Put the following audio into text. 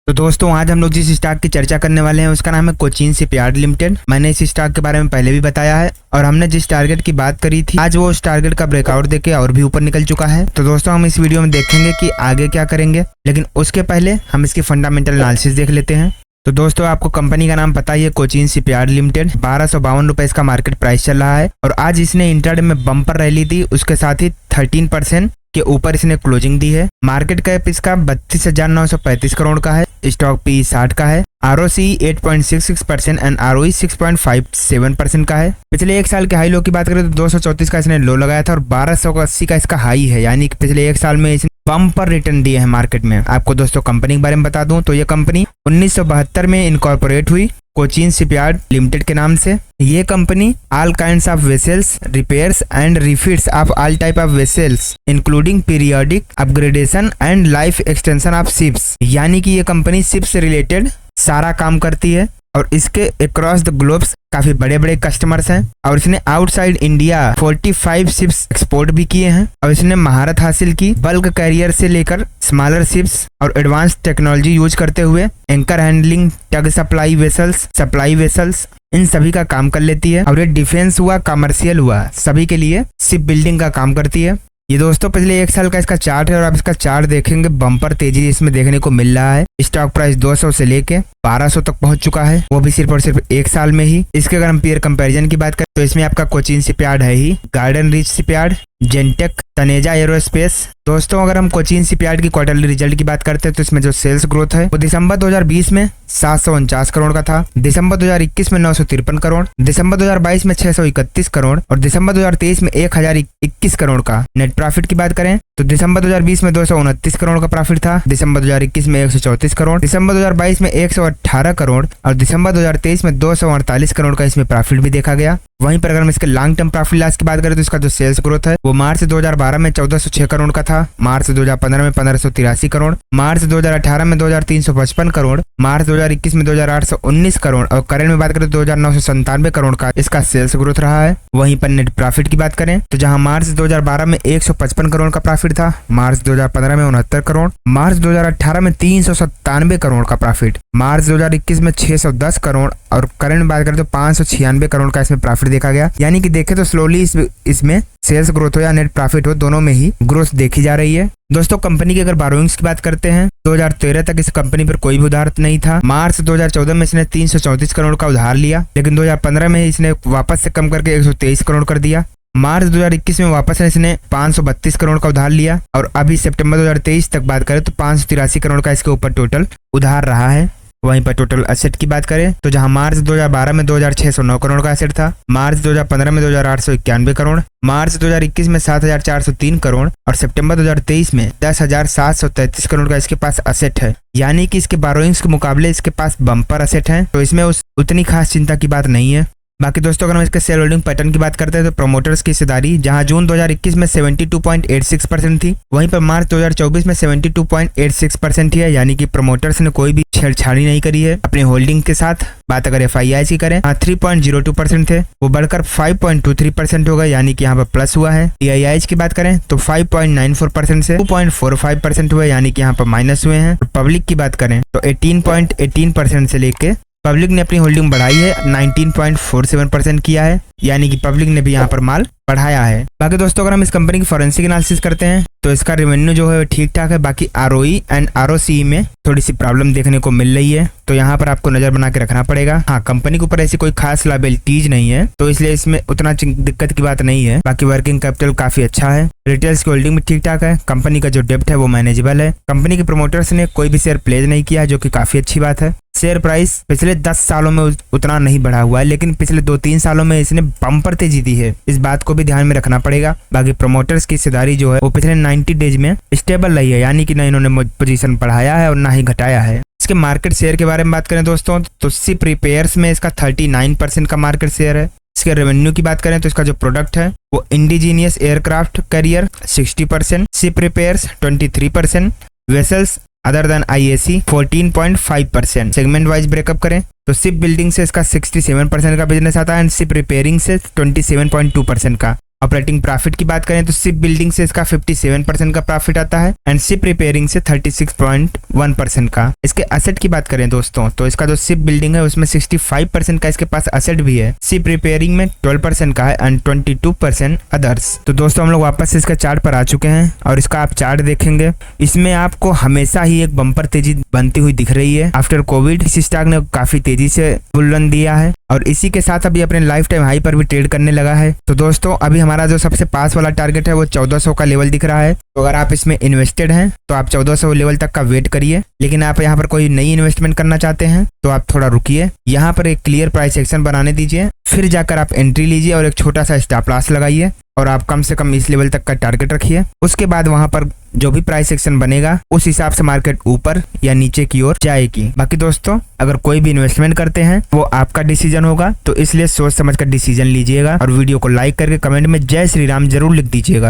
तो दोस्तों आज हम लोग जिस स्टॉक की चर्चा करने वाले हैं उसका नाम है कोचीन शिपयार्ड लिमिटेड। मैंने इस स्टॉक के बारे में पहले भी बताया है और हमने जिस टारगेट की बात करी थी आज वो उस टारगेट का ब्रेकआउट देके और भी ऊपर निकल चुका है। तो दोस्तों हम इस वीडियो में देखेंगे कि आगे क्या करेंगे, लेकिन उसके पहले हम इसकी फंडामेंटल एनालिसिस देख लेते हैं। तो दोस्तों आपको कंपनी का नाम पता ही है, कोचीन शिपयार्ड लिमिटेड। 1252 रुपए इसका मार्केट प्राइस चल रहा है और आज इसने इंट्राडे में बम्पर रैली दी, उसके साथ ही 13% के ऊपर इसने क्लोजिंग दी है। मार्केट कैप इसका 32,935 करोड़ का है। स्टॉक पी 60 का है। ROC 8.66% एंड ROE 6.57% का है। पिछले एक साल के हाई लो की बात करें तो 234 का इसने लो लगाया था और 1280 का इसका हाई है, यानी कि पिछले एक साल में इसने बम्पर रिटर्न दिए हैं मार्केट में। आपको दोस्तों कंपनी के बारे में बता दूं तो ये कंपनी 1972 में इनकॉर्पोरेट हुई कोचीन शिपयार्ड लिमिटेड के नाम से। ये company all kinds of vessels repairs and refits of all type of vessels including periodic upgradation and life extension of ships, यानी कि ये कंपनी शिप से रिलेटेड सारा काम करती है और इसके अक्रॉस द ग्लोब्स काफी बड़े बड़े कस्टमर्स हैं और इसने आउटसाइड इंडिया 45 शिप्स एक्सपोर्ट भी किए हैं और इसने महारत हासिल की बल्क कैरियर से लेकर स्मॉलर शिप्स और एडवांस टेक्नोलॉजी यूज करते हुए anchor handling, tug supply vessels in सभी का काम कर लेती है। और ये डिफेंस हुआ, कमर्शियल हुआ, सभी के लिए शिप बिल्डिंग का काम करती है। ये दोस्तों पिछले एक साल का इसका चार्ट है और आप इसका चार्ट देखेंगे, बम्पर तेजी इसमें देखने को मिल रहा है। स्टॉक प्राइस 200 से लेके 1200 तक पहुंच चुका है, वो भी सिर्फ और सिर्फ एक साल में ही। इसके अगर हम पीयर कंपैरिजन की बात करें तो इसमें आपका कोचीन शिपयार्ड है ही, Garden Reach Shipyard, Zentech, Taneja Aerospace. दोस्तों अगर हम कोचीन शिपयार्ड की क्वार्टरली रिजल्ट की बात करते हैं तो इसमें जो सेल्स ग्रोथ है वो दिसंबर 2020 में 749 करोड़ का था, दिसंबर 2021 में 953 करोड़, दिसंबर 2022 में 631 करोड़ और दिसंबर 2023 में 1021 करोड़ का। नेट प्रॉफिट की बात करें तो दिसंबर 2020 में 229 करोड़ का प्रॉफिट था, दिसंबर 2021 में 134 करोड़, दिसंबर 2022 में 118 करोड़ और दिसंबर 2023 में 248 करोड़ का इसमें प्रॉफिट भी देखा गया। वहीं पर अगर हम इसके लॉन्ग टर्म प्रॉफिट लॉस की बात करें तो इसका जो सेल्स ग्रोथ है वो मार्च 2012 में 1406 करोड़ का था, मार्च 2015 में 1583 करोड़, मार्च 2018 में 2355 करोड़, मार्च 2021 में 2819 करोड़ और करंट में बात करें तो 2997 करोड़ का इसका सेल्स ग्रोथ रहा है। वहीं पर नेट प्रॉफिट की बात करें तो जहां मार्च 2012 में 155 करोड़ का प्रॉफिट था, मार्च 2015 में 69 करोड़, मार्च 2018 में 397 करोड़ का प्रॉफिट, मार्च 2021 में 610 करोड़ और करंट में बात करें तो 596 करोड़ का इसमें प्रॉफिट देखा गया। यानी कि देखें तो स्लोली इसमें सेल्स ग्रोथ हो या नेट प्रॉफिट हो, दोनों में ही ग्रोथ देखी जा रही है। दोस्तों कंपनी की अगर बोरोइंग्स की बात करते हैं 2013 तक इस कंपनी पर कोई भी उधार नहीं था। मार्च 2014 में इसने 334 करोड़ का उधार लिया, लेकिन 2015 में इसने वापस से कम करके 123 करोड़ कर दिया। मार्च 2021 में वापस इसने 532 करोड़ का उधार लिया और अभी सितंबर 2023 तक बात करें तो 583 करोड़ का इसके ऊपर टोटल उधार रहा है। वहीं पर टोटल एसेट की बात करें तो जहां मार्च 2012 में 2609 करोड़ का एसेट था, मार्च 2015 में 2891 करोड़, मार्च 2021 में 7403 करोड़ और सितंबर 2023 में 10,733 करोड़ का इसके पास एसेट है। यानी कि इसके बोरोइंग्स के मुकाबले इसके पास बम्पर एसेट है, तो इसमें उतनी खास चिंता की बात नहीं है। बाकी दोस्तों अगर हम इसके शेयर होल्डिंग पैटर्न की बात करते हैं तो प्रमोटर्स की हिस्सेदारी जहां जून 2021 में 72.86% थी, वहीं पर मार्च 2024 में 72.86% ही है, यानी कि प्रमोटर्स ने कोई भी छेड़छाड़ी नहीं करी है अपने होल्डिंग के साथ। बात अगर FIIs की करें 3.02% थे, वो बढ़कर 5.23% हो गए, यानी कि यहाँ पर प्लस हुआ है। PIIs की बात करें तो 5.94% से 2.45% हुए, यानी कि यहाँ पर माइनस हुए हैं। पब्लिक की बात करें तो 18.18% से लेके पब्लिक ने अपनी होल्डिंग बढ़ाई है, 19.47% किया है, यानी कि पब्लिक ने भी यहाँ पर माल बढ़ाया है। बाकी दोस्तों अगर हम इस कंपनी की फॉरेंसिक एनालिसिस करते हैं तो इसका रेवेन्यू जो है ठीक ठाक है, बाकी ROE एंड ROCE में थोड़ी सी प्रॉब्लम देखने को मिल रही है, तो यहाँ पर आपको नजर बना के रखना पड़ेगा। हाँ, कंपनी के ऊपर ऐसी कोई खास लायबिलिटीज नहीं है, तो इसलिए इसमें उतना दिक्कत की बात नहीं है। बाकी वर्किंग कैपिटल काफी अच्छा है, रिटेल्स की होल्डिंग भी ठीक ठाक है, कंपनी का जो डेब्ट है वो मैनेजेबल है, कंपनी के प्रमोटर्स ने कोई भी शेयर प्लेज नहीं किया जो कि काफी अच्छी बात है। शेयर प्राइस पिछले 10 सालों में उतना नहीं बढ़ा हुआ है, लेकिन पिछले 2-3 सालों में इसने बम्पर तेजी दी है, इस बात को भी ध्यान में रखना पड़ेगा। बाकी प्रमोटर्स की हिस्सेदारी जो है वो पिछले 90 डेज में स्टेबल रही है, यानी कि ना इन्होंने पोजीशन बढ़ाया है और ना ही घटाया है। इसके मार्केट शेयर के बारे में बात करें दोस्तों तो शिप रिपेयर्स में इसका 39% का मार्केट शेयर है। इसके रेवेन्यू की बात करें तो इसका जो प्रोडक्ट है वो indigenous aircraft carrier 60%, ship repairs 23%, vessels other than IAC 14.5%। Segment wise breakup करें तो शिप बिल्डिंग से इसका 67% का बिजनेस आता है एंड शिप रिपेयरिंग से 27.2% का। ऑपरेटिंग प्रॉफिट की बात करें तो शिप बिल्डिंग से इसका 57% का प्रॉफिट आता है एंड शिप रिपेयरिंग से 36.1% का। इसके एसेट की बात करें दोस्तों तो इसका जो शिप बिल्डिंग है उसमें 65% का इसके पास एसेट भी है, शिप रिपेयरिंग में 12% का है एंड 22% अदर्स। तो दोस्तों हम लोग वापस से इसका चार्ट पर आ चुके हैं और इसका आप चार्ट देखेंगे, इसमें आपको हमेशा ही एक बम्पर तेजी बनती हुई दिख रही है। आफ्टर कोविड इस स्टॉक ने काफी तेजी से बुल रन दिया है और इसी के साथ अभी अपने लाइफ टाइम हाई पर भी ट्रेड करने लगा है। तो दोस्तों अभी हमारा जो सबसे पास वाला टारगेट है वो 1400 का लेवल दिख रहा है। तो अगर आप इसमें इन्वेस्टेड हैं तो आप 1400 लेवल तक का वेट करिए, लेकिन आप यहाँ पर कोई नई इन्वेस्टमेंट करना चाहते हैं तो आप थोड़ा रुकिए, यहाँ पर एक क्लियर प्राइस एक्शन बनाने दीजिए, फिर जाकर आप एंट्री लीजिए और एक छोटा सा स्टॉप लॉस लगाइए और आप कम से कम इस लेवल तक का टारगेट रखिए। उसके बाद वहां पर जो भी प्राइस एक्शन बनेगा उस हिसाब से मार्केट ऊपर या नीचे की ओर जाएगी। बाकी दोस्तों अगर कोई भी इन्वेस्टमेंट करते हैं वो आपका डिसीजन होगा, तो इसलिए सोच समझ कर डिसीजन लीजिएगा और वीडियो को लाइक करके कमेंट में जय श्री राम जरूर लिख दीजिएगा।